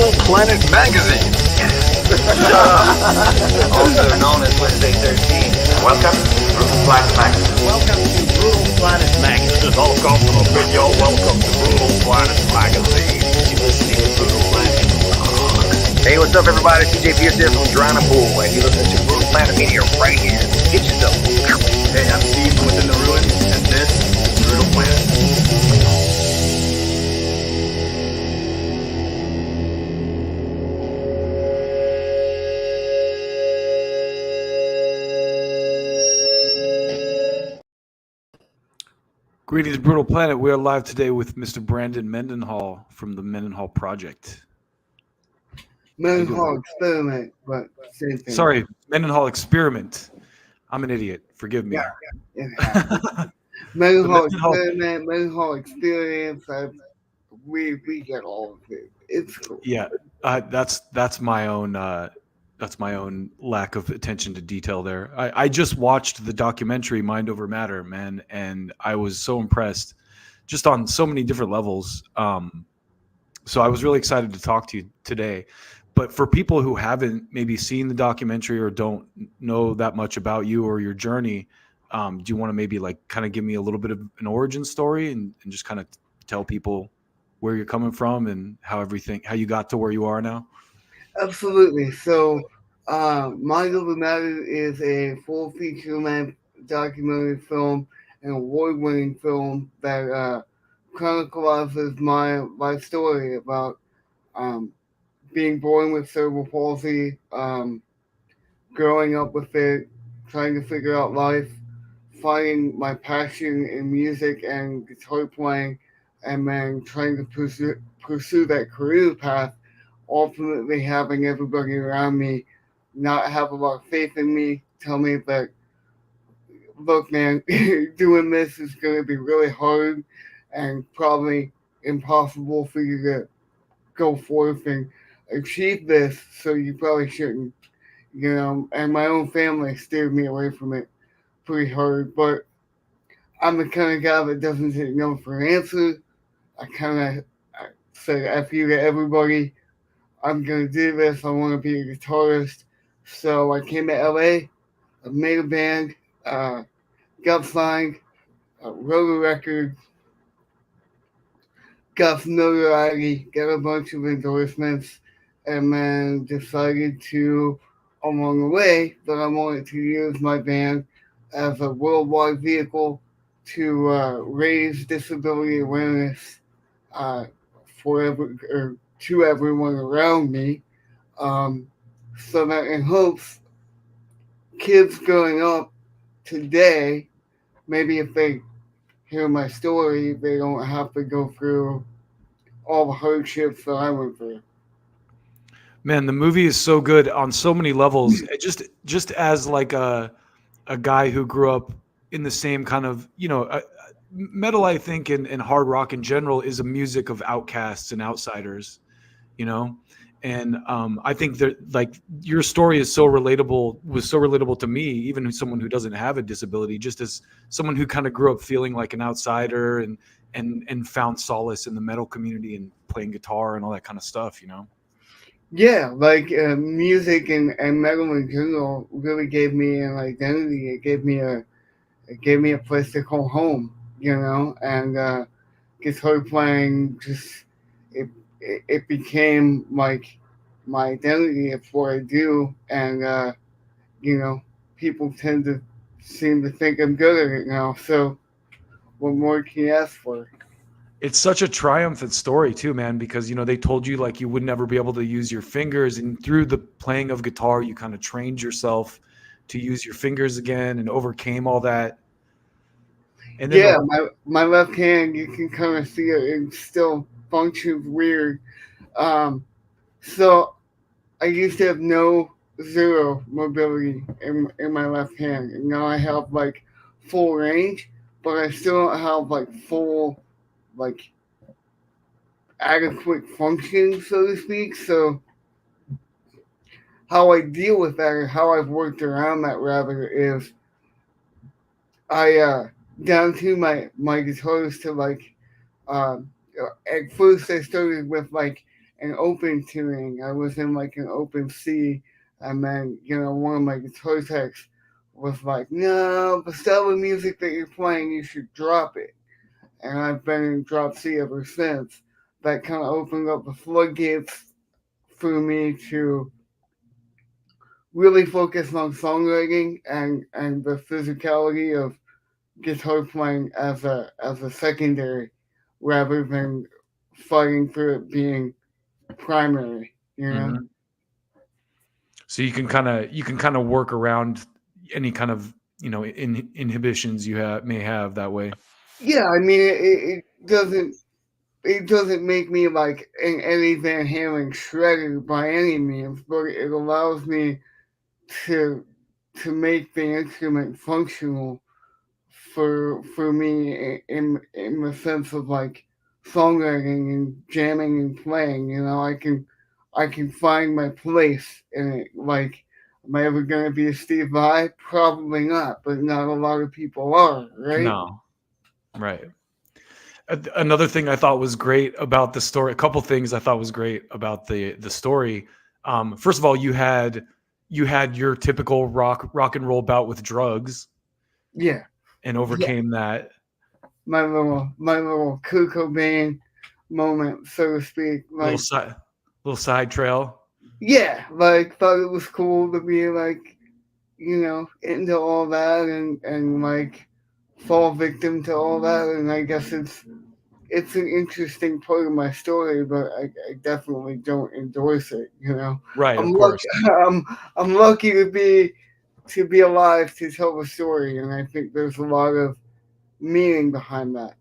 Brutal Planet Magazine. Also known as Wednesday 13. Welcome to Brutal Planet Magazine. Welcome to Brutal Planet Magazine. Welcome to the video. Welcome to Brutal Planet Magazine. You're listening to Brutal Planet. Hey, what's up, everybody? CJ Pierce here from Drowning Pool, and you listen to Brutal Planet Media right here. Get yourself. Hey, I'm Steve from Within the Ruins, and this is Brutal Planet. Greetings, Brutal Planet. We are live today with Mr. Brandon Mendenhall from the Mendenhall Project. Mendenhall experiment, but same thing. Sorry, Mendenhall Experiment. I'm an idiot. Forgive me. Mendenhall Mendenhall- experiment, Mendenhall experience. We get all of it. It's cool. Yeah, that's my own lack of attention to detail there. I just watched the documentary Mind Over Matter, man, and I was so impressed, just on so many different levels. So I was really excited to talk to you today. But for people who haven't maybe seen the documentary or don't know that much about you or your journey, do you want to maybe like kind of give me a little bit of an origin story and just kind of tell people where you're coming from and how you got to where you are now? Absolutely. So, Mind Over Matter is a full feature length documentary film, an award-winning film that chronicles my story about being born with cerebral palsy, growing up with it, trying to figure out life, finding my passion in music and guitar playing, and then trying to pursue that career path, ultimately having everybody around me not have a lot of faith in me, tell me that, look, man, doing this is going to be really hard and probably impossible for you to go forth and achieve this, so you probably shouldn't, and my own family steered me away from it pretty hard, but I'm the kind of guy that doesn't take no for an answer. I say F you to everybody. I'm going to do this. I want to be a guitarist. So I came to LA, I made a band, got signed, wrote a record, got some notoriety, got a bunch of endorsements, and then decided to, along the way, that I wanted to use my band as a worldwide vehicle to raise disability awareness to everyone around me, so that in hopes kids growing up today, maybe if they hear my story, they don't have to go through all the hardships that I went through. Man, the movie is so good on so many levels. Just as like a guy who grew up in the same kind of, metal, I think, and hard rock in general is a music of outcasts and outsiders, and I think that like your story was so relatable to me, even as someone who doesn't have a disability, just as someone who kind of grew up feeling like an outsider and found solace in the metal community and playing guitar and all that kind of stuff, Yeah, like music and metal in general really gave me an identity. It gave me a place to call home, and guitar playing just it became like my identity. It's what I do, and people tend to seem to think I'm good at it now. So, what more can you ask for? It's such a triumphant story too, man, because they told you like you would never be able to use your fingers, and through the playing of guitar you kind of trained yourself to use your fingers again and overcame all that. And then my left hand, you can kind of see it still functions weird. So I used to have zero mobility in my left hand, and now I have like full range, but I still don't have like full like adequate function, so to speak. So how I deal with that, or how I've worked around that rather, is I down to my guitars to like at first I started with like an open tuning. I was in like an open C, and then one of my guitar techs was like, "No, the style of music that you're playing, you should drop it." And I've been in drop C ever since. That kind of opened up the floodgates for me to really focus on songwriting and the physicality of guitar playing as a secondary rather than fighting for it being primary, you know? Mhm. So you can kind of work around any kind of inhibitions you may have that way. Yeah, I mean it doesn't make me like an Eddie Van Halen shredder by any means, but it allows me to make the instrument functional for me in the sense of like songwriting and jamming and playing. I can find my place in it. Like, am I ever gonna be a Steve Vai? Probably not, but not a lot of people are, right? No, right. Another thing I thought was great about the story, a couple things I thought was great about the story. First of all, you had your typical rock and roll bout with drugs Yeah, and yeah. overcame that. My little Kurt Cobain moment, so to speak. Little Like, side little side trail. yeah, like thought it was cool to be like into all that and like fall victim to all that. And I guess it's an interesting part of my story, but I definitely don't endorse it. Right, I'm of lucky. course. I'm lucky to be alive to tell the story, and I think there's a lot of meaning behind that.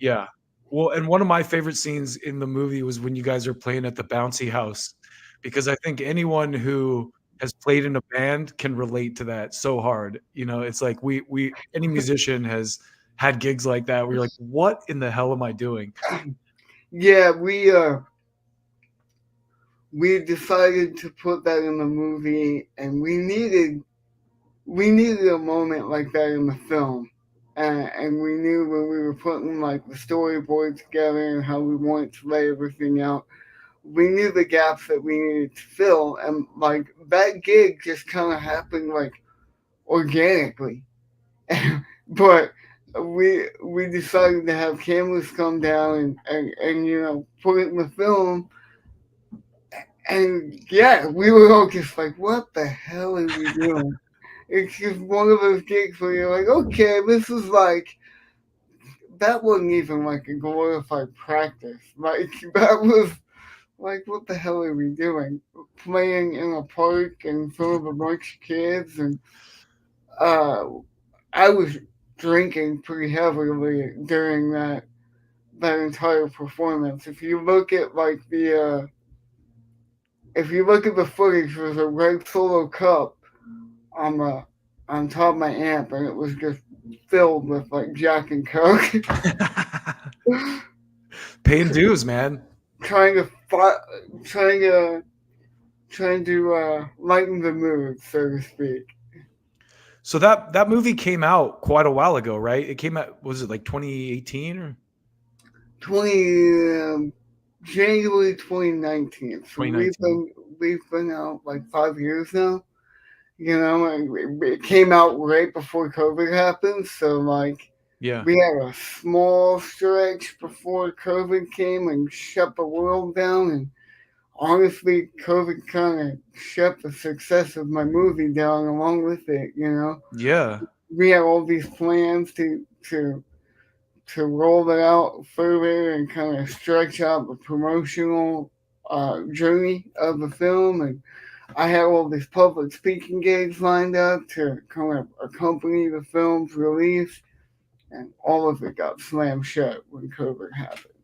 Yeah. Well, and one of my favorite scenes in the movie was when you guys are playing at the bouncy house, because I think anyone who has played in a band can relate to that so hard. It's like we any musician has had gigs like that where you're like, "What in the hell am I doing?" Yeah, we decided to put that in the movie, and we needed a moment like that in the film. And we knew when we were putting like the storyboard together and how we wanted to lay everything out, we knew the gaps that we needed to fill. And like that gig just kind of happened like organically. But we decided to have cameras come down and put it in the film. And yeah, we were all just like, what the hell are we doing? It's just one of those gigs where you're like, okay, this is like, that wasn't even like a glorified practice. Like, that was like, what the hell are we doing? Playing in a park in front of a bunch of kids. And uh, I was drinking pretty heavily during that entire performance. If you look at the footage, there's a red solo cup on the on top of my amp, and it was just filled with like Jack and Coke, Paying dues, man. trying to fi- trying to trying to lighten the mood, so to speak. So that movie came out quite a while ago, right? It came out, was it like 2018 or 20 January 2019. So 2019? we've been out like 5 years now. And it came out right before COVID happened. So like Yeah. we had a small stretch before COVID came and shut the world down. And honestly, COVID kind of shut the success of my movie down along with it. Yeah. We had all these plans to roll it out further and kind of stretch out the promotional journey of the film. And I had all these public speaking gigs lined up to kind of accompany the film's release, and all of it got slammed shut when COVID happened.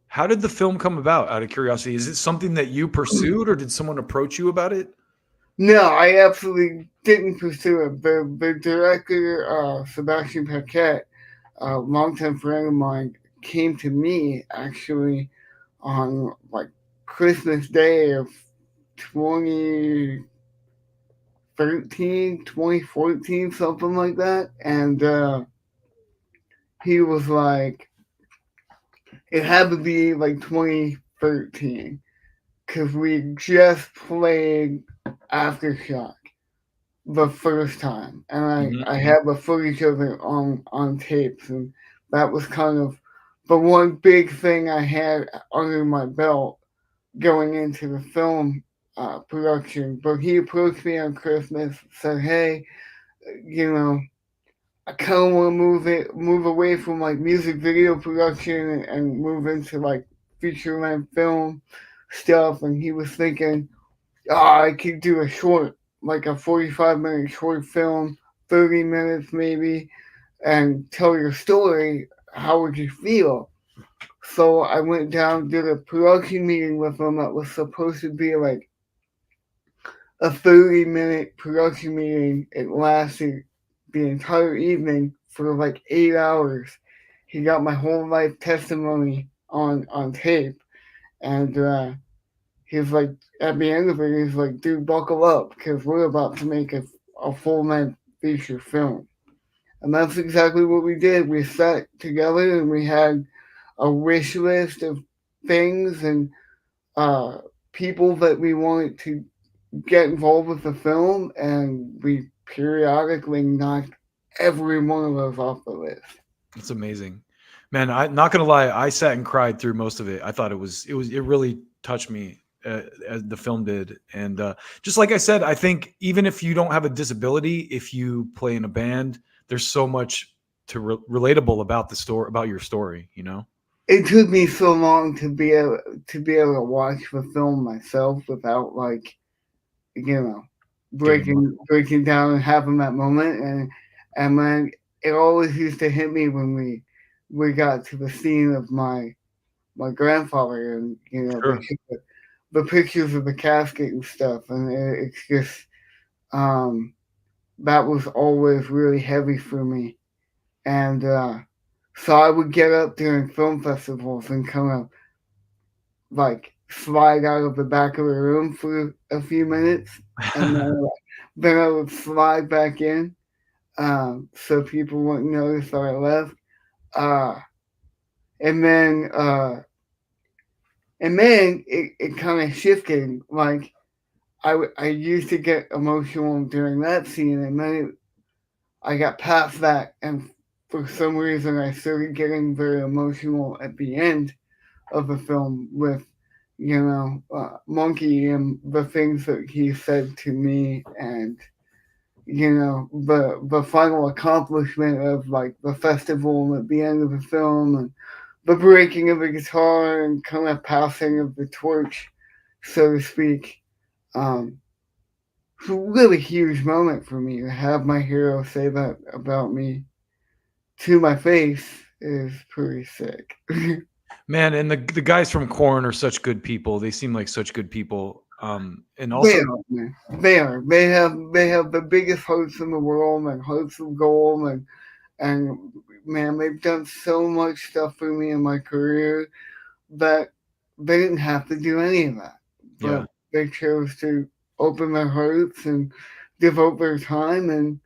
How did the film come about, out of curiosity? Is it something that you pursued, or did someone approach you about it? No, I absolutely didn't pursue it. The director, Sebastian Paquette, a longtime friend of mine, came to me actually on like Christmas Day of 2013, 2014, something like that. And he was like, it had to be like 2013. because we just played Aftershock the first time, and Mhm. I have the footage of it on tapes, and that was kind of the one big thing I had under my belt going into the film production. But he approached me on Christmas, said, "Hey, you know, I kind of want to move away from like music video production and move into like feature length film stuff." And he was thinking, "Oh, I could do a short, like a 45-minute short film, 30 minutes maybe, and tell your story. How would you feel?" So I went down, did a production meeting with him that was supposed to be like a 30-minute production meeting. It lasted the entire evening for like 8 hours. He got my whole life testimony on tape, and he's like, at the end of it, he's like, "Dude, buckle up, because we're about to make a full-length feature film." And that's exactly what we did. We sat together and we had a wish list of things and uh, people that we wanted to get involved with the film, and we periodically knocked every one of those off the list. It's amazing, man. I not gonna lie, I sat and cried through most of it. I thought it really touched me, as the film did. And just like I said, I think even if you don't have a disability, if you play in a band, there's so much to relatable about the story, about your story. You know? It took me so long to be able to watch the film myself without like you know Getting breaking down and having that moment, and then it always used to hit me when we got to the scene of my grandfather, and sure. the pictures of the casket and stuff, and it's just um that was always really heavy for me. And so I would get up during film festivals and kind of like slide out of the back of the room for a few minutes, and then I would slide back in, so people wouldn't notice that I left. Uh, and then it kind of shifted. Like I used to get emotional during that scene, and then I got past that, and for some reason I started getting very emotional at the end of the film with Monkey and the things that he said to me, and the final accomplishment of like the festival at the end of the film, and the breaking of the guitar and kind of passing of the torch, so to speak. Um, it's a really huge moment for me to have my hero say that about me to my face is pretty sick. Man, and the guys from Korn are such good people. They seem like such good people. And They also, are, man. They are. They have the biggest hearts in the world and hearts of gold, and man, they've done so much stuff for me in my career that they didn't have to do any of that, yeah. but they chose to open their hearts and devote their time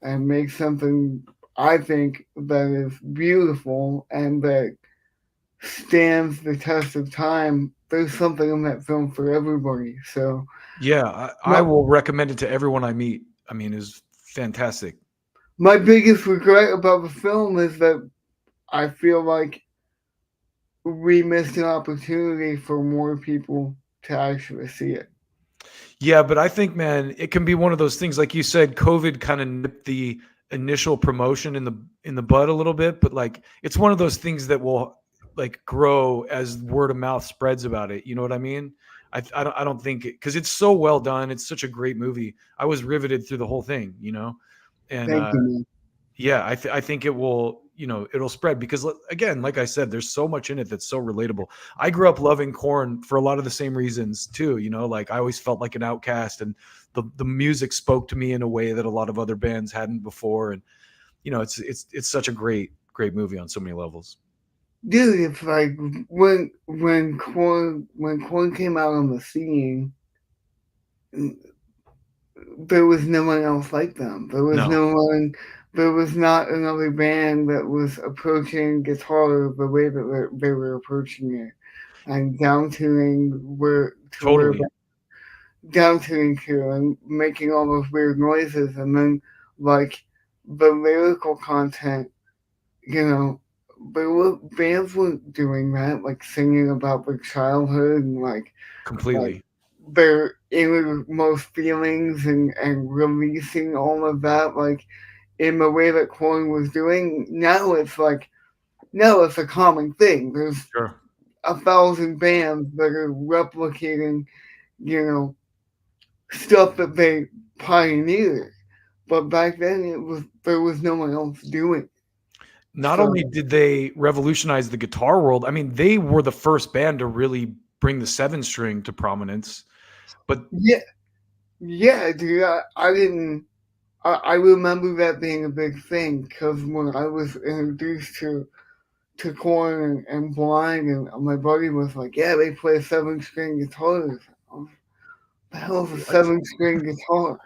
and make something I think that is beautiful and that stands the test of time. There's something in that film for everybody. So Yeah, I my, will recommend it to everyone I meet. I mean, it's fantastic. my biggest regret about the film is that I feel like we missed an opportunity for more people to actually see it. Yeah, but I think, man, it can be one of those things, like you said, COVID kind of nipped the initial promotion in the bud a little bit, but like it's one of those things that will like grow as word of mouth spreads about it. You know what I mean? I don't think because it's so well done. It's such a great movie. I was riveted through the whole thing, you know, and Thank you, man. yeah, I think it will, it'll spread because again, like I said, there's so much in it that's so relatable. I grew up loving Korn for a lot of the same reasons too, like I always felt like an outcast, and the music spoke to me in a way that a lot of other bands hadn't before. And it's such a great movie on so many levels. Dude, it's like when Korn came out on the scene, there was no one else like them. No. There was not another band that was approaching guitar the way that they were approaching it, and downtuning to where Totally. down to incurable and making all those weird noises, and then like the lyrical content, you know, bands weren't doing that, like singing about their childhood and like Completely. their innermost feelings and releasing all of that like in the way that Korn was doing. Now it's a common thing. There's Sure. 1,000 bands that are replicating, you know, stuff that they pioneered. But back then there was no one else doing it. Not So only did they revolutionize the guitar world, I mean, they were the first band to really bring the seven string to prominence. But yeah, yeah, dude. I didn't. I remember that being a big thing because when I was introduced to Korn and Blind, and my buddy was like, "Yeah, they play 7 string guitars." What the hell's a what? 7 string guitar?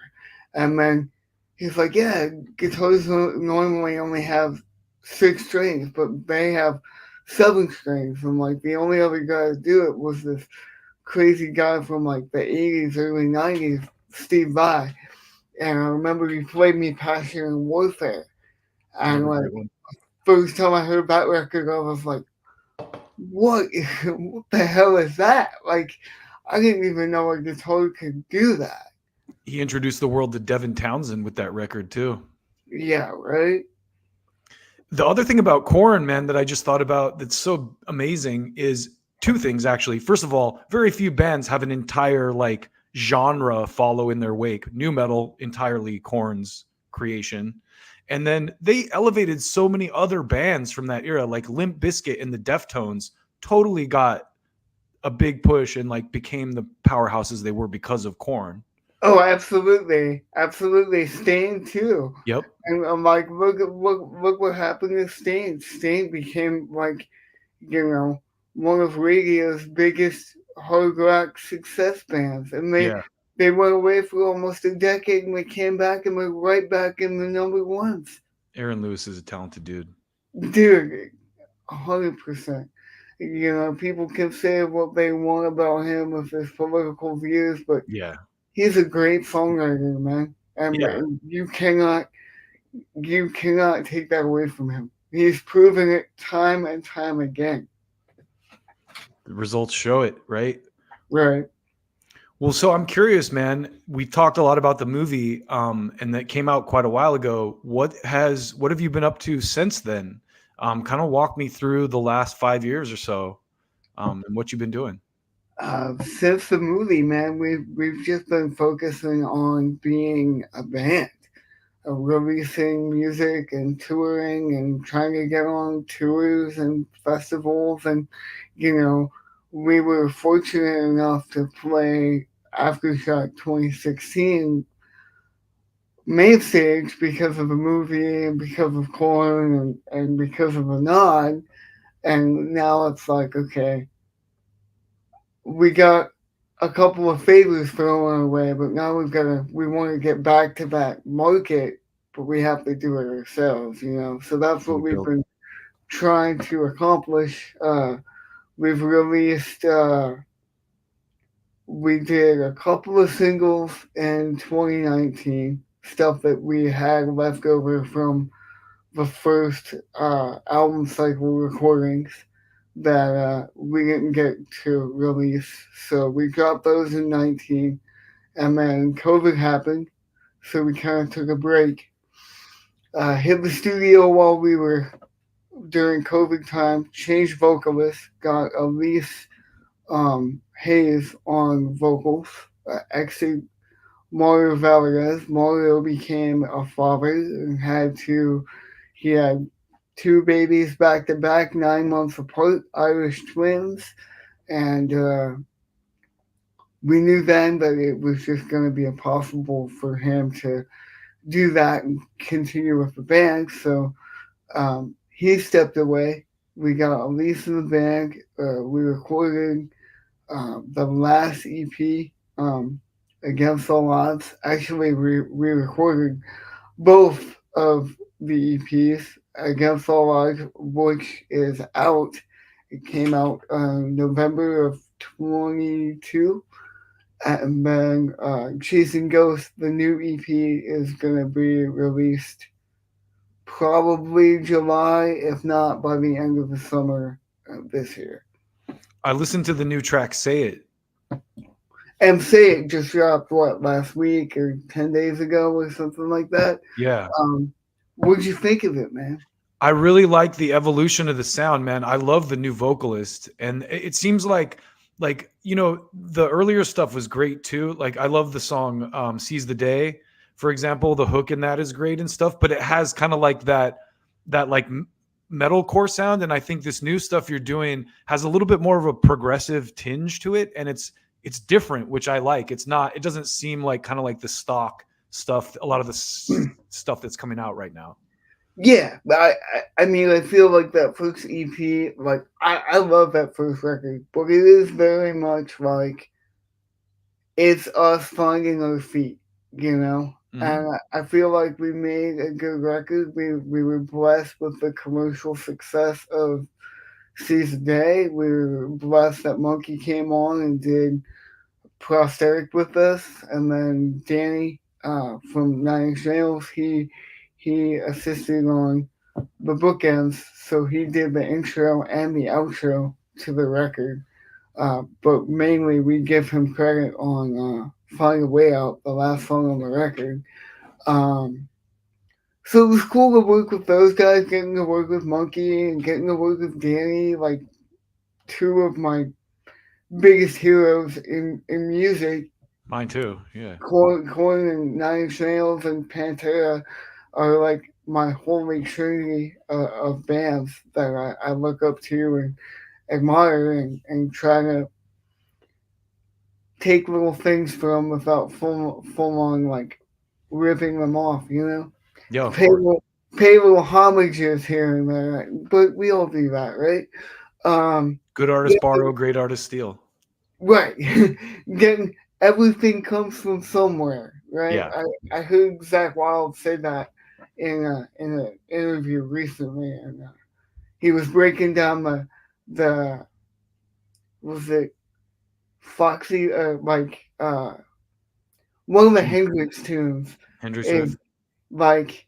And then he's like, "Yeah, guitars normally only have 6 strings, but they have 7 strings." And like the only other guy to do it was this crazy guy from like the 80s, early 90s, Steve Vai. And I remember he played me Passion and Warfare. And Another like great one. first time I heard that record, I was like, what what the hell is that? Like I didn't even know a guitar could do that. He introduced the world to Devin Townsend with that record too. Yeah, right? The other thing about Korn, man, that I just thought about that's so amazing is two things actually. First of all, very few bands have an entire like genre follow in their wake. New metal, entirely Korn's creation. And then they elevated so many other bands from that era, like Limp Bizkit and the Deftones, totally got a big push and like became the powerhouses they were because of Korn. Oh, absolutely. Absolutely. Stain too. Yep. And I'm like, look what happened to Stain. Stain became like, you know, one of radio's biggest hard rock success bands. And Yeah. they went away for almost a decade and they came back and were right back in the number ones. Aaron Lewis is a talented dude. Dude, 100%. You know, people can say what they want about him with his political views, but Yeah. he's a great songwriter, man. Yeah. And you cannot take that away from him. He's proven it time and time again. The results show it, right? Right. Well, so I'm curious, man. We talked a lot about the movie, and that came out quite a while ago. What have you been up to since then? Kind of walk me through the last 5 years or so, and what you've been doing. Since the movie, man, we've just been focusing on being a band, releasing music and touring and trying to get on tours and festivals. And you know, we were fortunate enough to play Aftershock 2016 main stage because of the movie and because of Korn and because of a nod. And now it's like, okay, we got a couple of favors thrown our way, but now we want to get back to that market, but we have to do it ourselves, you know. So that's what we've Rebuild. been trying to accomplish. We've released, we did a couple of singles in 2019, stuff that we had left over from the first album cycle recordings that we didn't get to release. So we dropped those in 19, and then COVID happened, so we kind of took a break. Hit the studio while we were during COVID time, changed vocalists, got Elise Hayes on vocals, exited Mario Valdez. Mario became a father and he had 2 babies back to back, 9 months apart, Irish twins. And we knew then that it was just going to be impossible for him to do that and continue with the band. So he stepped away. We got Elise in the band. We recorded the last EP, Against All Odds. Actually, we recorded both of the EPs, Against All Odds, which is out. It came out November of 22, And then Chasing Ghosts, the new EP, is going to be released probably July, if not by the end of the summer this year. I listened to the new track "Say It." And Say It just dropped, what, last week or 10 days ago or something like that. Yeah. What'd you think of it, man? I really like the evolution of the sound, man. I love the new vocalist, and it seems like the earlier stuff was great too. Like I love the song "Seize the Day," for example. The hook in that is great and stuff, but it has kind of like that like metalcore sound, and I think this new stuff you're doing has a little bit more of a progressive tinge to it, and it's different, which I like. It doesn't seem like kind of like the stock stuff. A lot of the stuff that's coming out right now. Yeah, but I mean, I feel like that first EP, like, I love that first record, but it is very much like it's us finding our feet, you know? Mhm. And I feel like we made a good record. We were blessed with the commercial success of Seize the Day. We were blessed that Monkey came on and did prosthetic with us. And then Danny from Nine Inch Nails, he assisted on the bookends, so he did the intro and the outro to the record. But mainly, we give him credit on Find a Way Out, the last song on the record. So it was cool to work with those guys, getting to work with Monkey and getting to work with Danny, like two of my biggest heroes in music. Mine too. Yeah. Korn and Nine Inch Nails and Pantera are like my holy trinity of bands that I look up to and admire and try to take little things from without full on like ripping them off, you know? Yeah, of Pay course. little homages here and there, but we all do that, right? Good artists borrow, great artists steal. Right. Getting everything comes from somewhere, right? Yeah. I heard Zach Wild say that in an interview recently, and he was breaking down the was it Foxy one of the Hendrix tunes Hendrix is Smith. like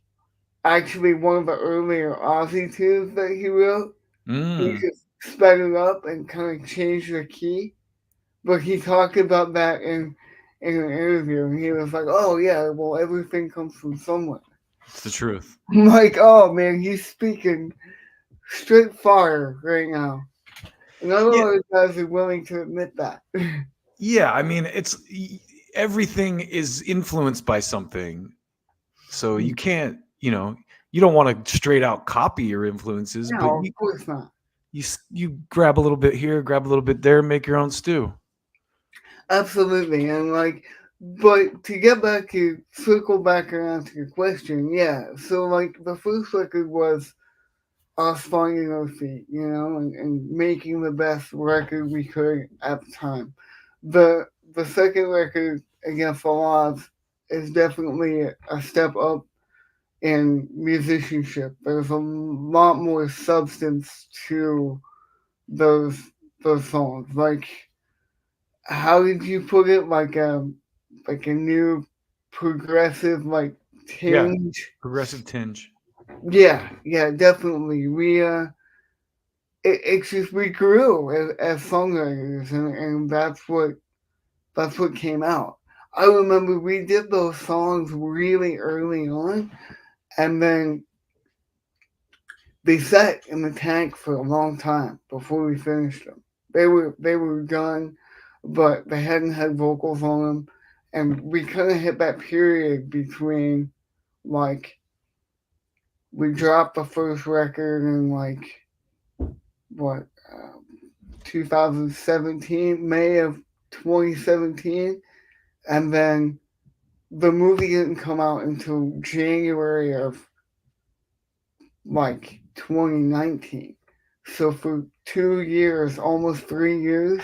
actually one of the earlier Ozzy tunes that he wrote. He Mm. just sped it up and kind of changed the key. But he talked about that in an interview, and he was like, "Oh yeah, well everything comes from somewhere." It's the truth. I'm like, "Oh man, he's speaking straight fire right now." And not a Yeah. lot of guys are willing to admit that. Yeah. I mean, everything is influenced by something. So you can't, you don't want to straight out copy your influences, but No, of course not. you grab a little bit here, grab a little bit there, make your own stew. Absolutely, and like, but to get back to circle back around to your question, yeah. So like, the first record was us finding our feet, you know, and making the best record we could at the time. The second record, Against the Odds, is definitely a step up in musicianship. There's a lot more substance to those those songs. Like, how did you put it? Like a new progressive like Yeah. tinge. Progressive tinge. Yeah, definitely. It's just we grew as songwriters, and that's what came out. I remember we did those songs really early on, and then they sat in the tank for a long time before we finished them. They were done, but they hadn't had vocals on them, and we kind of hit that period between like we dropped the first record in like what 2017, May of 2017, and then the movie didn't come out until January of like 2019. So for 2 years, almost 3 years,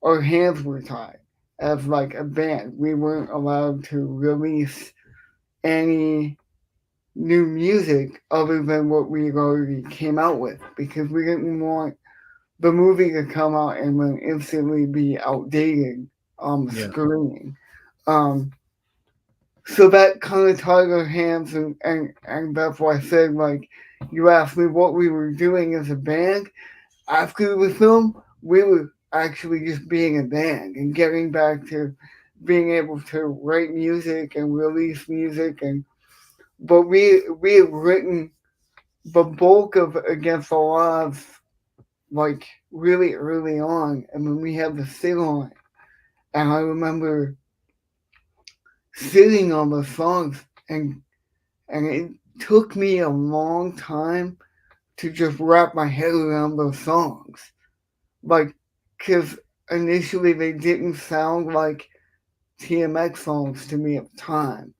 our hands were tied as like a band. We weren't allowed to release any new music other than what we already came out with because we didn't want the movie to come out and then instantly be outdated on the Yeah. screen. Um, so that kind of tied our hands, and that's why I said, like, you asked me what we were doing as a band. After the film, we were actually just being a band and getting back to being able to write music and release music. And but we had written the bulk of Against the Odds like really early on, and when we had the sit on it, and I remember sitting on the songs, and it took me a long time to just wrap my head around those songs, like, because initially they didn't sound like TMX songs to me at the time.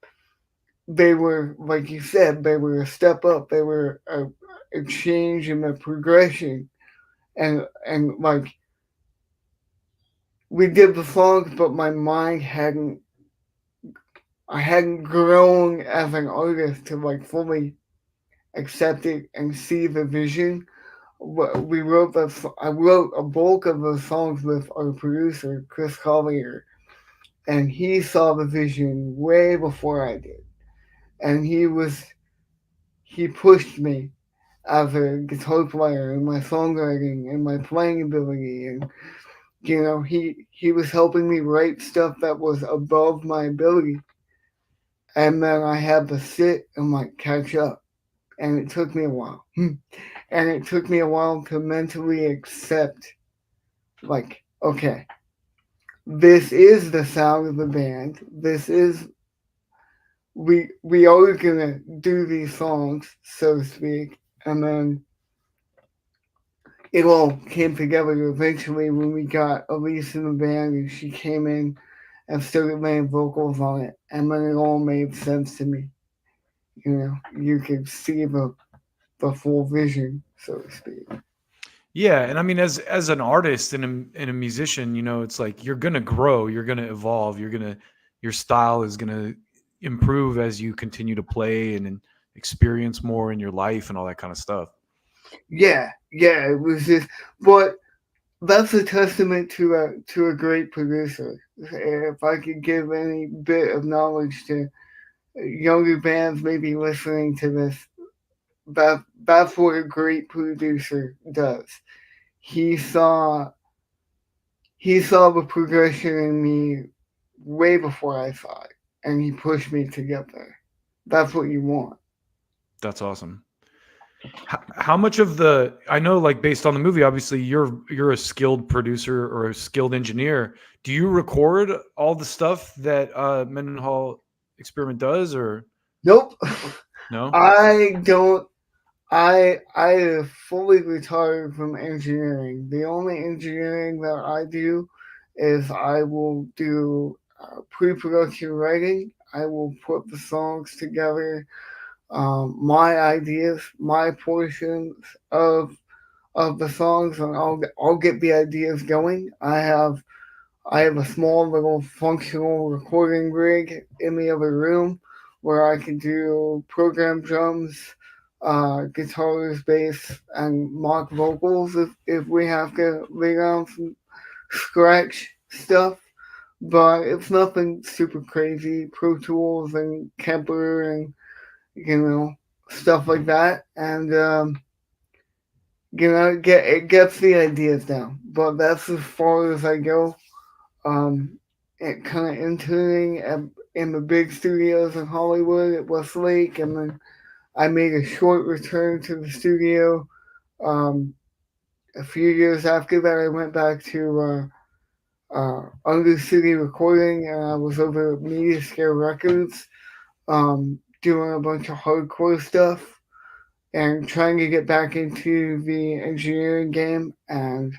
They were, like you said, they were a step up. They were a change in the progression, and like we did the songs, but my mind hadn't. I hadn't grown as an artist to like fully accept it and see the vision. We wrote the. I wrote a bulk of the songs with our producer Chris Collier, and he saw the vision way before I did, and he pushed me as a guitar player and my songwriting and my playing ability, and he was helping me write stuff that was above my ability, and then I had to sit and like catch up, and it took me a while. And it took me a while to mentally accept, like, okay, this is the sound of the band. This is we are gonna do these songs, so to speak, and then it all came together eventually when we got Elise in the band and she came in and started laying vocals on it, and then it all made sense to me. You could see the full vision, so to speak. Yeah, and I mean, as an artist and a musician, it's like you're gonna grow, you're gonna evolve, your style is gonna improve as you continue to play and experience more in your life and all that kind of stuff. Yeah, it was just, but that's a testament to a great producer. If I could give any bit of knowledge to younger bands maybe listening to this, that's what a great producer does. He saw he saw the progression in me way before I saw it, and he pushed me to get there. That's what you want. That's awesome. How much of the I know, like based on the movie, obviously you're a skilled producer or a skilled engineer. Do you record all the stuff that Mendenhall experiment does, or Nope. no? I don't. I have fully retired from engineering. The only engineering that I do is I will do pre-production writing. I will put the songs together, my ideas, my portions of the songs, and I'll get the ideas going. I have a small little functional recording rig in the other room where I can do program drums, guitars, bass, and mock vocals if we have to lay down some scratch stuff. But it's nothing super crazy. Pro Tools and Kemper and stuff like that, and it gets the ideas down. But that's as far as I go. It kind of interning in the big studios in Hollywood at Westlake, and then I made a short return to the studio. Um, a few years after that, I went back to Under City Recording, and I was over at Media Scare Records, doing a bunch of hardcore stuff and trying to get back into the engineering game. And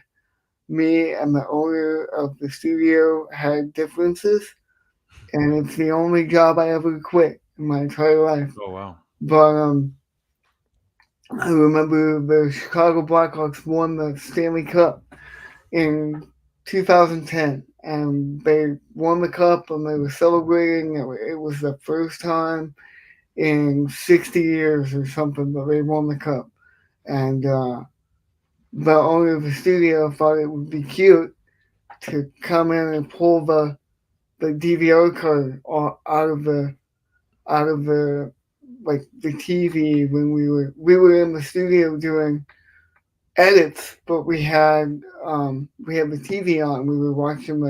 me and the owner of the studio had differences, and it's the only job I ever quit in my entire life. Oh wow. But I remember the Chicago Blackhawks won the Stanley Cup in 2010, and they won the cup and they were celebrating. It was the first time in 60 years or something that they won the cup, and the owner of the studio thought it would be cute to come in and pull the DVR card out of the like the TV when we were in the studio doing edits, but we had the TV on. We were watching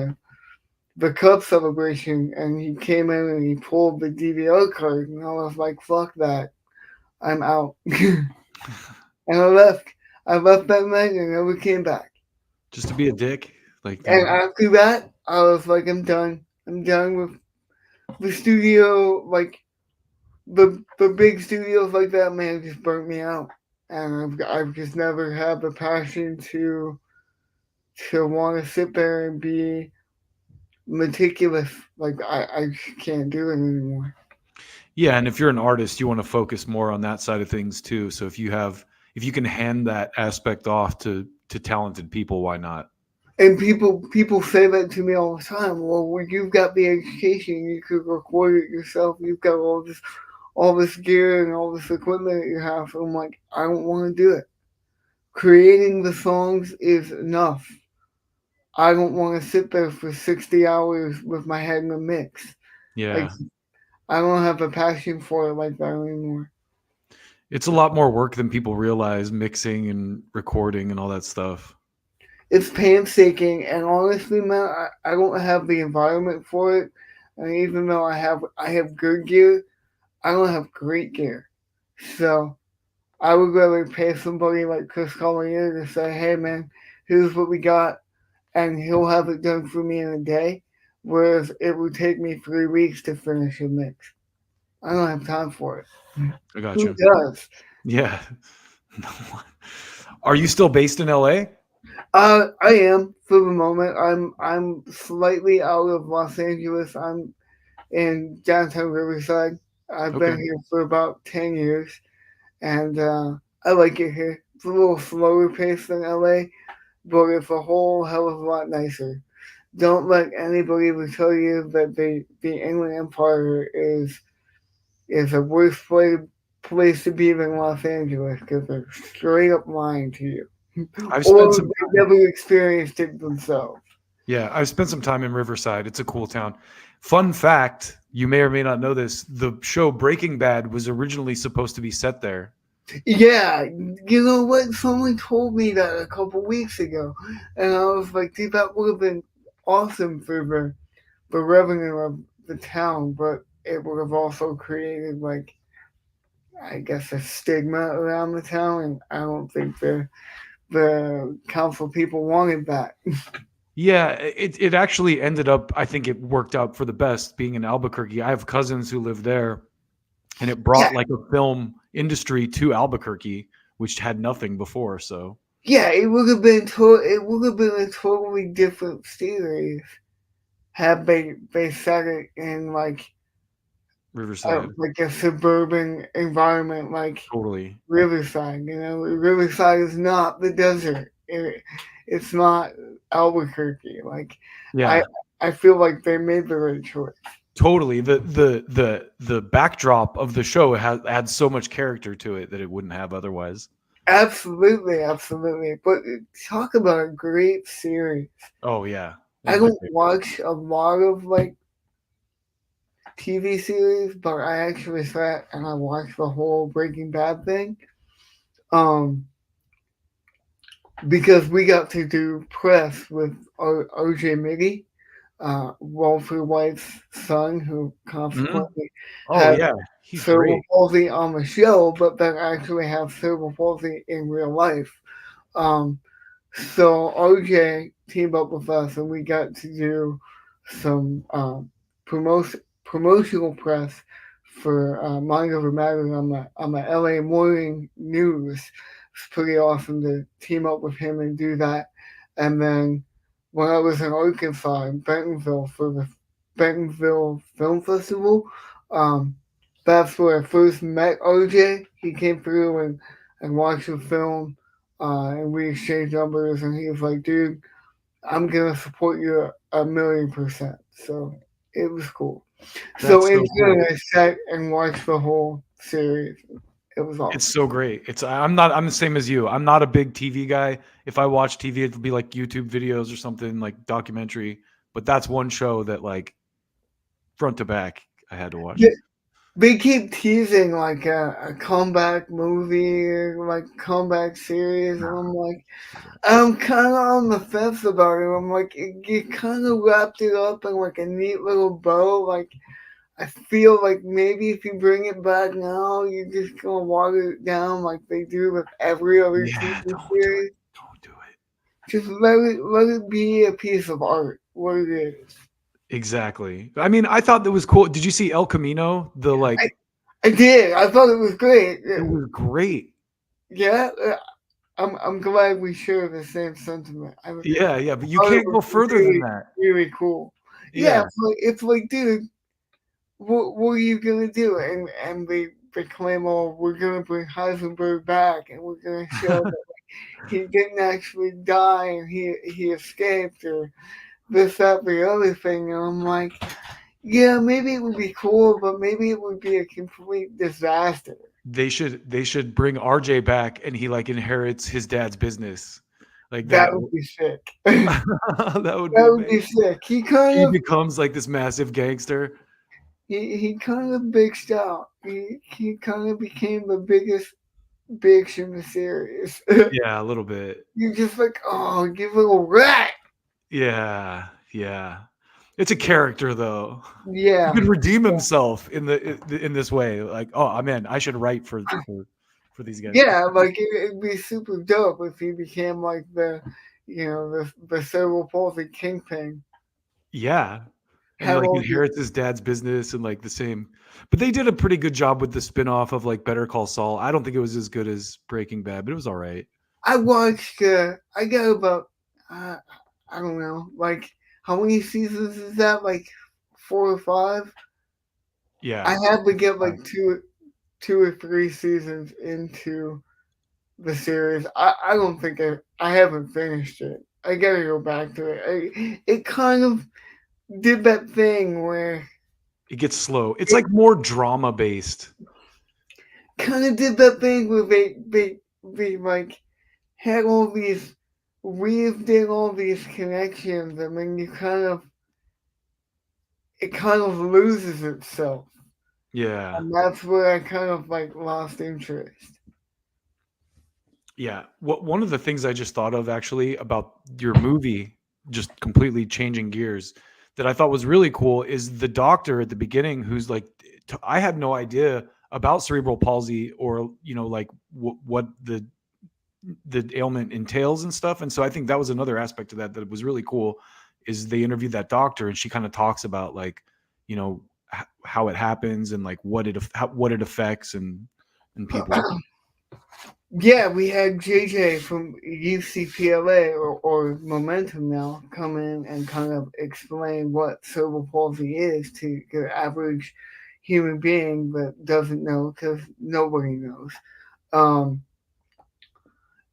the Cup celebration, and he came in and he pulled the DVR card, and I was like, "Fuck that, I'm out," and I left. I left that night and never came back. Just to be a dick, like. And after that, I was like, "I'm done. I'm done with the studio. Like the big studios like that, man, just burnt me out." And I've just never had the passion to want to sit there and be meticulous. Like I just can't do it anymore. Yeah, and if you're an artist, you want to focus more on that side of things too. So if you can hand that aspect off to talented people, why not? And people say that to me all the time. Well, when you've got the education, you could record it yourself. You've got all this gear and all this equipment that you have. So I'm like, I don't want to do it. Creating the songs is enough. I don't want to sit there for 60 hours with my head in a mix. Yeah. Like, I don't have a passion for it like that anymore. It's a lot more work than people realize, mixing and recording and all that stuff. It's painstaking, and honestly, man, I don't have the environment for it. And even though I have good gear, I don't have great gear. So I would rather pay somebody like Chris Collier to say, "Hey, man, here's what we got," and he'll have it done for me in a day. Whereas it would take me 3 weeks to finish a mix. I don't have time for it. I got Who you. does? Yeah. Are you still based in LA? I am for the moment. I'm slightly out of Los Angeles. I'm in downtown Riverside. I've been here for about 10 years, and I like it here. It's a little slower paced than LA, but it's a whole hell of a lot nicer. Don't let anybody tell you that the Inland Empire is a worse place to be than Los Angeles, because they're straight up lying to you. I've Or spent some they never experienced it themselves. Yeah, I've spent some time in Riverside. It's a cool town. Fun fact, you may or may not know this, the show Breaking Bad was originally supposed to be set there. Yeah, you know what? Someone told me that a couple weeks ago, and I was like, dude, that would have been awesome for the revenue of the town, but it would have also created, like, I guess, a stigma around the town, and I don't think the council people wanted that. Yeah, it actually ended up, I think it worked out for the best being in Albuquerque. I have cousins who live there, and it brought like a film industry to Albuquerque, which had nothing before. So yeah, it would have been a totally different series had they set it in like Riverside, like a suburban environment, like totally. Riverside. You know, Riverside is not the desert. It's not Albuquerque. Like, Yeah, I feel like they made the right choice. totally. The backdrop of the show had so much character to it that it wouldn't have otherwise. Absolutely, absolutely. But talk about a great series. Oh yeah. I don't watch a lot of like TV series, but I actually sat and I watched the whole Breaking Bad thing. Because we got to do press with OJ Miggy, Walter White's son, who consequently had cerebral palsy on the show, but then actually have cerebral palsy in real life. So OJ teamed up with us, and we got to do some promotional press for Mind Over Matter on the LA Morning News. It's pretty awesome to team up with him and do that. And then when I was in Arkansas, in Bentonville, for the Bentonville Film Festival, that's where I first met OJ. He came through and watched the film, and we exchanged numbers, and he was like, dude, I'm going to support you 1,000,000%. So it was cool. So in turn, I sat and watched the whole series. It was awesome. It's so great. I'm the same as you. I'm not a big TV guy. If I watch TV, it'll be like YouTube videos or something like documentary. But that's one show that like front to back I had to watch. Yeah, they keep teasing like a comeback movie or like comeback series, and I'm like, I'm kind of on the fence about it. I'm like, you kind of wrapped it up in like a neat little bow. Like, I feel like maybe if you bring it back now, you're just gonna water it down like they do with every other Yeah, TV don't do series. it. Don't do it. Just let it be a piece of art, what it is. Exactly. I mean, I thought that was cool. Did you see El Camino? The I, like, I did. I thought it was great. it was great. Yeah, I'm glad we share the same sentiment. I Yeah, yeah, but you thought it can't was go further than really, that. really cool. Yeah, Yeah. it's like, dude, what are you gonna do? And they claim, oh, we're gonna bring Heisenberg back, and we're gonna show that he didn't actually die and he escaped, or this, that, the other thing. And I'm like, yeah, maybe it would be cool, but maybe it would be a complete disaster. They should bring RJ back and he like inherits his dad's business. Like That that would be sick. That that would be would be amazing. sick. He kind He of becomes like this massive gangster. he kind of bitched out. He kind of became the biggest bitch in the series. Yeah, a little bit. You're just like, oh, you little rat. Yeah, yeah. It's a character though. He Yeah, could redeem himself in this way. Like, oh man, I should write for these guys. yeah. Like it'd be super dope if he became like the cerebral palsy kingpin. Yeah. And he Have like all these. inherits his dad's business and like the same. But they did a pretty good job with the spin-off of like Better Call Saul. I don't think it was as good as Breaking Bad, but it was all right. I watched. I got about. Uh, I don't know. Like how many seasons is that? Like 4 or 5. I Yeah. had to get like two or three seasons into the series. I don't think I haven't finished it. I gotta go back to it. It kind of did that thing where It gets slow. It's like more drama based. they like had all these weaved in all these connections, and then it kind of loses itself, Yeah. and that's where I kind of like lost interest. Yeah. One of the things I just thought of actually about your movie, just completely changing gears, that I thought was really cool is the doctor at the beginning who's like, I had no idea about cerebral palsy or, like what the ailment entails and stuff. And so I think that was another aspect of that was really cool is they interviewed that doctor and she kind of talks about like, how it happens and like what it affects and people. Yeah, we had JJ from UCPLA or Momentum now come in and kind of explain what cerebral palsy is to the average human being that doesn't know because nobody knows. Um,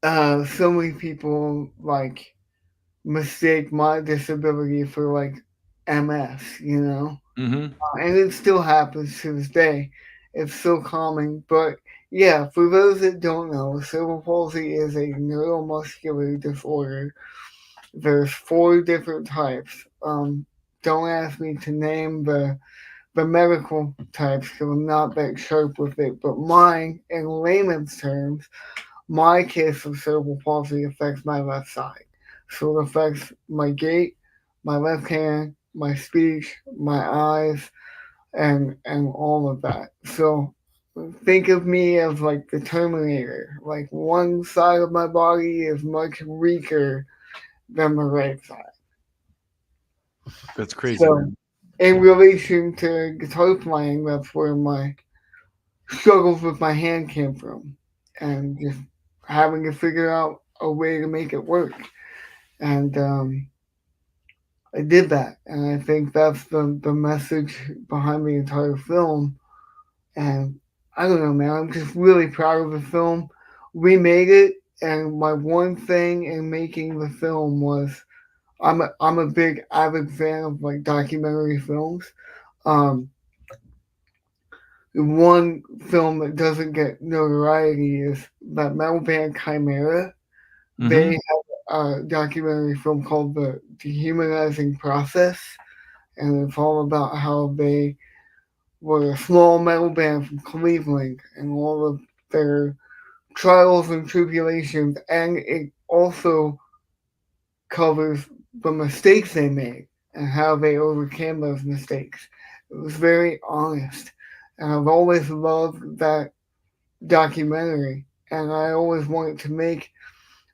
so many people like mistake my disability for like MS, Hmm. and it still happens to this day. It's so common, but yeah, for those that don't know, cerebral palsy is a neuromuscular disorder. There's 4 different types. Don't ask me to name the medical types because I'm not that sharp with it. But mine, in layman's terms, my case of cerebral palsy affects my left side. So it affects my gait, my left hand, my speech, my eyes, and all of that. So think of me as like the Terminator. Like one side of my body is much weaker than the right side. That's crazy, So man. in relation to guitar playing, that's where my struggles with my hand came from, and just having to figure out a way to make it work. And I did that, and I think that's the message behind the entire film. And I don't know, man. I'm just really proud of the film. We made it, and my one thing in making the film was I'm a big avid fan of like documentary films. Um, one film that doesn't get notoriety is that metal band Chimera. They Mm-hmm. have a documentary film called The Dehumanizing Process, and it's all about how they were a small metal band from Cleveland and all of their trials and tribulations, and it also covers the mistakes they made and how they overcame those mistakes. It was very honest, and I've always loved that documentary, and I always wanted to make.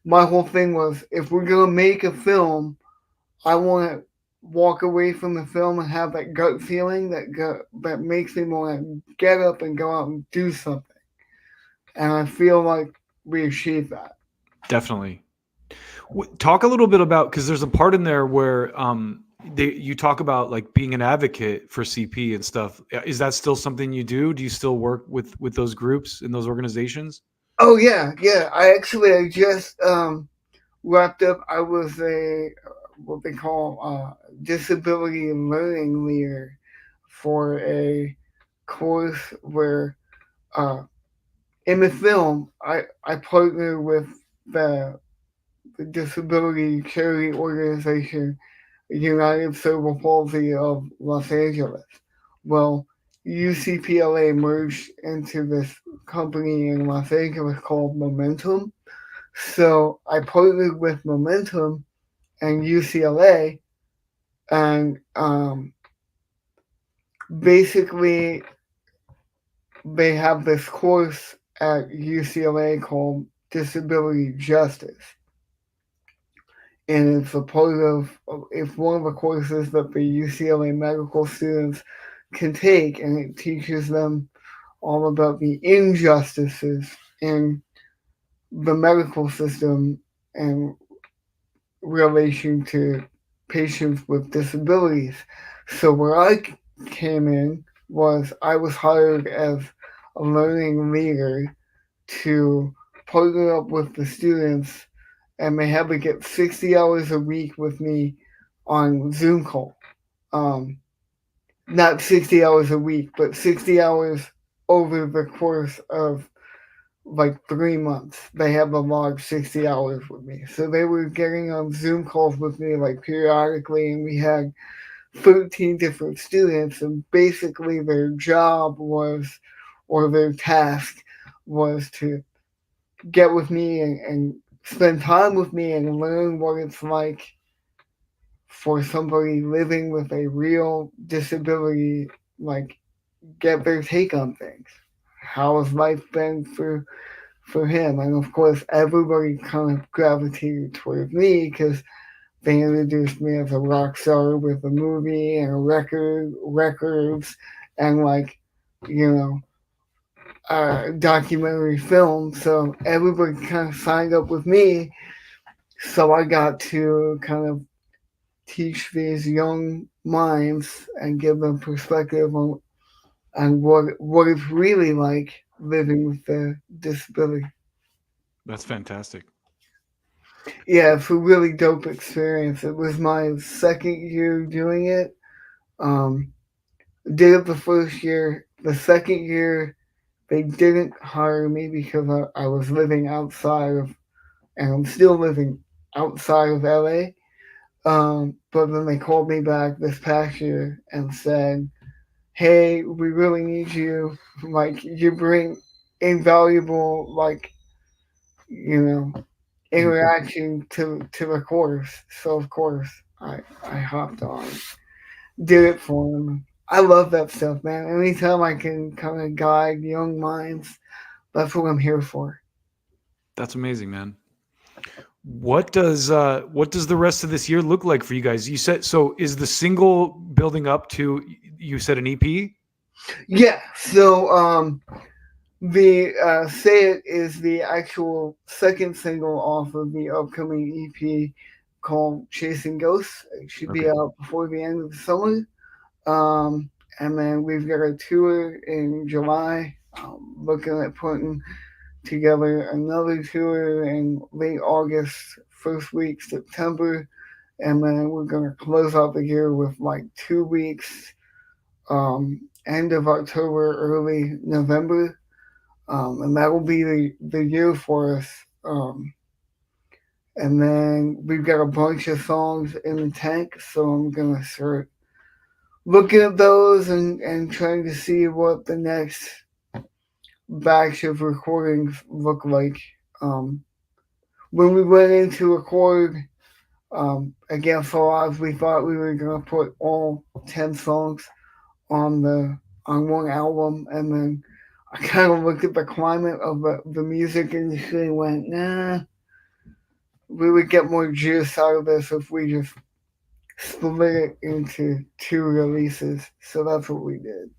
My whole thing was, if we're gonna make a film, I want to walk away from the film and have that gut feeling that makes me want to get up and go out and do something. And I feel like we achieved that. Definitely. Talk a little bit about, because there's a part in there where you talk about like being an advocate for CP and stuff. Is that still something you do? Do you still work with those groups and those organizations? Oh yeah, yeah. I just wrapped up. I was a what they call disability learning leader for a course where uh, in the film I partnered with the disability charity organization United Cerebral Palsy of Los Angeles. Well, UCPLA merged into this company in Los Angeles called Momentum. So I partnered with Momentum and UCLA, and basically they have this course at UCLA called Disability Justice, and it's a part of it's one of the courses that the UCLA medical students can take, and it teaches them all about the injustices in the medical system in relation to patients with disabilities. So where I came in was I was hired as a learning leader to partner up with the students, and they had to get 60 hours a week with me on Zoom call. Um, Not 60 hours a week, but 60 hours over the course of like 3 months. They have a log 60 hours with me. So they were getting on Zoom calls with me like periodically, and we had 13 different students, and basically their job was, or their task was to get with me and spend time with me and learn what it's like for somebody living with a real disability, like get their take on things. How has life been for him? And of course, everybody kind of gravitated toward me because they introduced me as a rock star with a movie and a records, and like, you know, documentary film. So everybody kind of signed up with me. So I got to kind of teach these young minds and give them perspective on what it's really like living with a disability. That's fantastic. Yeah, it's a really dope experience. It was my second year doing it. Um, did it the first year. The second year, they didn't hire me because I was living outside of, and I'm still living outside of LA. But then they called me back this past year and said, "Hey, we really need you. Like, you bring invaluable, like, you know, Input. interaction to the course." So of course I hopped on, did it for them. I love that stuff, man. Anytime I can kind of guide young minds, that's what I'm here for. That's amazing, man. What does the rest of this year look like for you guys? You said, so is the single building up to, you said an EP? Yeah. So the Say It is the actual second single off of the upcoming EP called Chasing Ghosts. It should be Okay. out before the end of the summer. And then we've got a tour in July. Looking at putting together another tour in late August, first week September, and then we're gonna close out the year with like 2 weeks end of October, early November, and that will be the year for us. And then we've got a bunch of songs in the tank, so I'm gonna start looking at those and trying to see what the next batch of recordings look like. When we went in to record Against the Odds, we thought we were gonna put all 10 songs on one album, and then I kind of looked at the climate of the music industry and went, nah, we would get more juice out of this if we just split it into 2 releases. So that's what we did.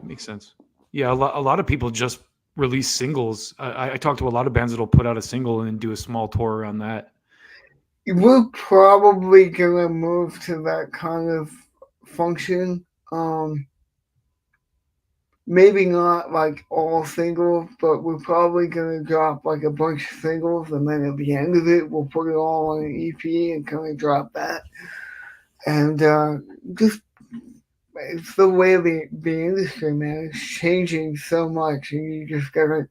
Makes sense. Yeah, a lot of people just release singles. I talked to a lot of bands that'll put out a single and then do a small tour around that. We're probably gonna move to that kind of function. Maybe not like all singles, but we're probably gonna drop like a bunch of singles, and then at the end of it, we'll put it all on an EP and kind of drop that. And just it's the way the industry, man, is changing so much, and you just gotta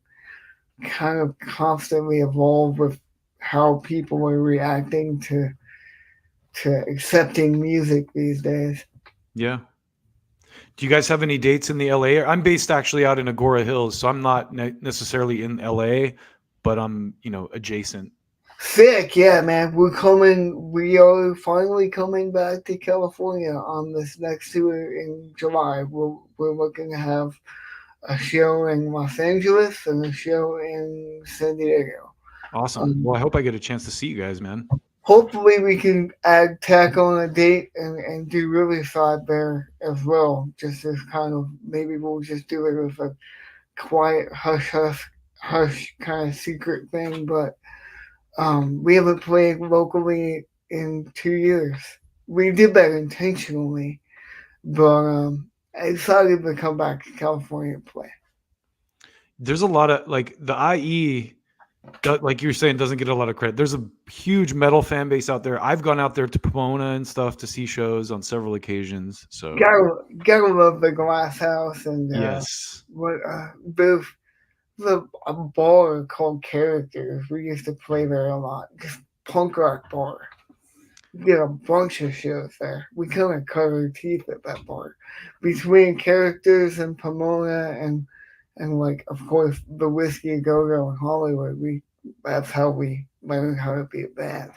kind of constantly evolve with how people are reacting to accepting music these days. Yeah. Do you guys have any dates in the LA area? I'm based actually out in Agora Hills, so I'm not necessarily in LA, but I'm, adjacent. Sick, yeah, man. We are finally coming back to California on this next tour in July. We're looking to have a show in Los Angeles and a show in San Diego. Awesome. Well, I hope I get a chance to see you guys, man. Hopefully we can tack on a date and do Riverside there as well. Just as kind of, maybe we'll just do it as a quiet hush kind of secret thing. But we haven't played locally in 2 years. We did that intentionally, but I decided to come back to California and play. There's a lot of the IE, like you're saying, doesn't get a lot of credit. There's a huge metal fan base out there. I've gone out there to Pomona and stuff to see shows on several occasions. So gotta love the Glass House and yes, there's a bar called Characters. We used to play there a lot. Just punk rock bar. We did a bunch of shows there. We kind of cut our teeth at that bar. Between Characters and Pomona and of course the Whiskey Go Go in Hollywood, that's how we learned how to be a band.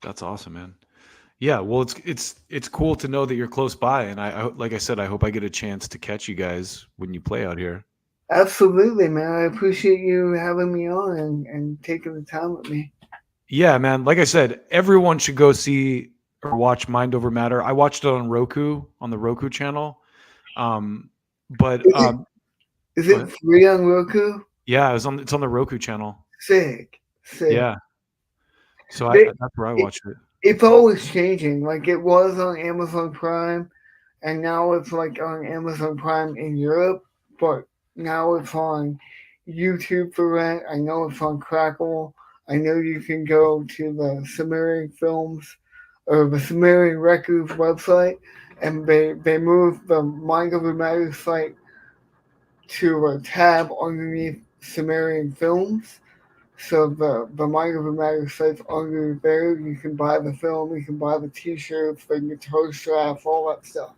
That's awesome, man. Yeah, well, it's cool to know that you're close by, and I like I said, I hope I get a chance to catch you guys when you play out here. Absolutely, man. I appreciate you having me on and taking the time with me. Yeah, man. Like I said, everyone should go see or watch Mind Over Matter. I watched it on Roku, on the Roku channel. But is it free on Roku? Yeah, it's on the Roku channel. Sick. Yeah. So that's where I watched it. It's always changing. Like it was on Amazon Prime, and now it's like on Amazon Prime in Europe, but now it's on YouTube for rent. I know it's on Crackle. I know you can go to the Sumerian Films or the Sumerian Records website, and they moved the Mind Over Matter site to a tab underneath Sumerian Films. So the Mind Over Matter site's under there. You can buy the film, you can buy the t-shirts, the guitar straps, all that stuff.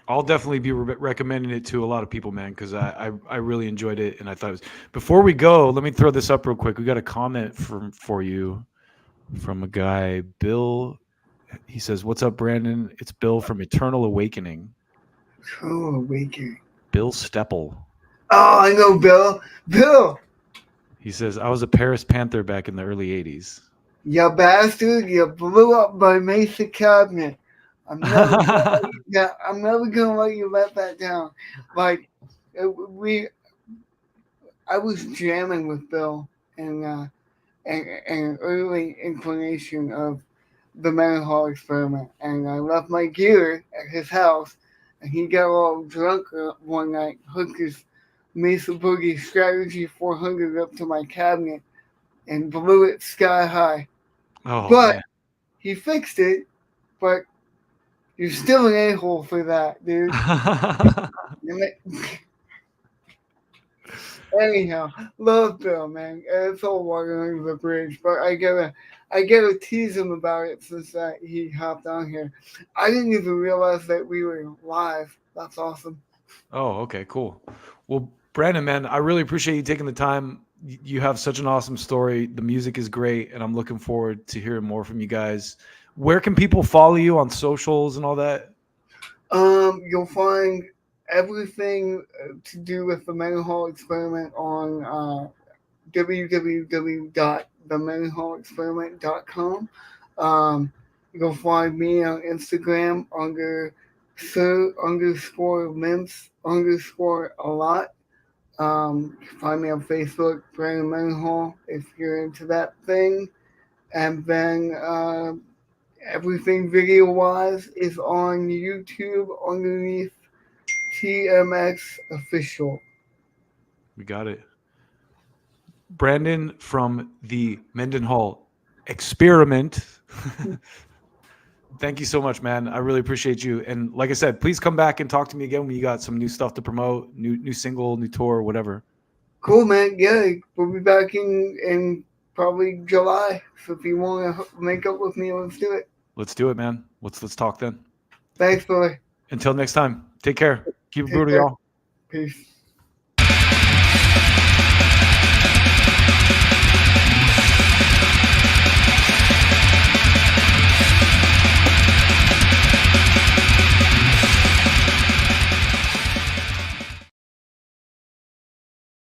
I'll definitely be recommending it to a lot of people, man, because I really enjoyed it, and I thought it was. Before we go, let me throw this up real quick. We got a comment for you from a guy, Bill. He says, "What's up, Brandon? It's Bill from Eternal Awakening." Eternal Awakening. Bill Steppel. Oh, I know Bill. Bill. He says, "I was a Paris Panther back in the early '80s." You bastard! You blew up my Mesa cabinet. I'm never gonna let you let that down. Like I was jamming with Bill and an early inclination of the Mendenhall experiment, and I left my gear at his house, and he got all drunk one night, hooked his Mesa Boogie Strategy 400 up to my cabinet, and blew it sky high. Oh, but man. he fixed it, but You're still an a-hole for that, dude. Anyhow, love Bill, man. It's all water under the bridge, but I gotta tease him about it since that he hopped on here. I didn't even realize that we were live. That's awesome. Oh, okay, cool. Well, Brandon, man, I really appreciate you taking the time. You have such an awesome story. The music is great, and I'm looking forward to hearing more from you guys. Where can people follow you on socials and all that? You'll find everything to do with the Mendenhall experiment on www.themendenhallexperiment.com. You'll find me on Instagram under Sir_Mints_a lot. You can find me on Facebook, Brandon Mendenhall, if you're into that thing. And then everything video wise is on YouTube underneath TMX Official. We got it. Brandon from the Mendenhall experiment. Thank you so much, man. I really appreciate you. And like I said, please come back and talk to me again when you got some new stuff to promote, new single, new tour, whatever. Cool, man. Yeah, we'll be back in probably July. So if you want to make up with me, let's do it. Let's do it, man. Let's talk then. Thanks, boy. Until next time, take care. Keep it Take brutal, care. y'all. Peace.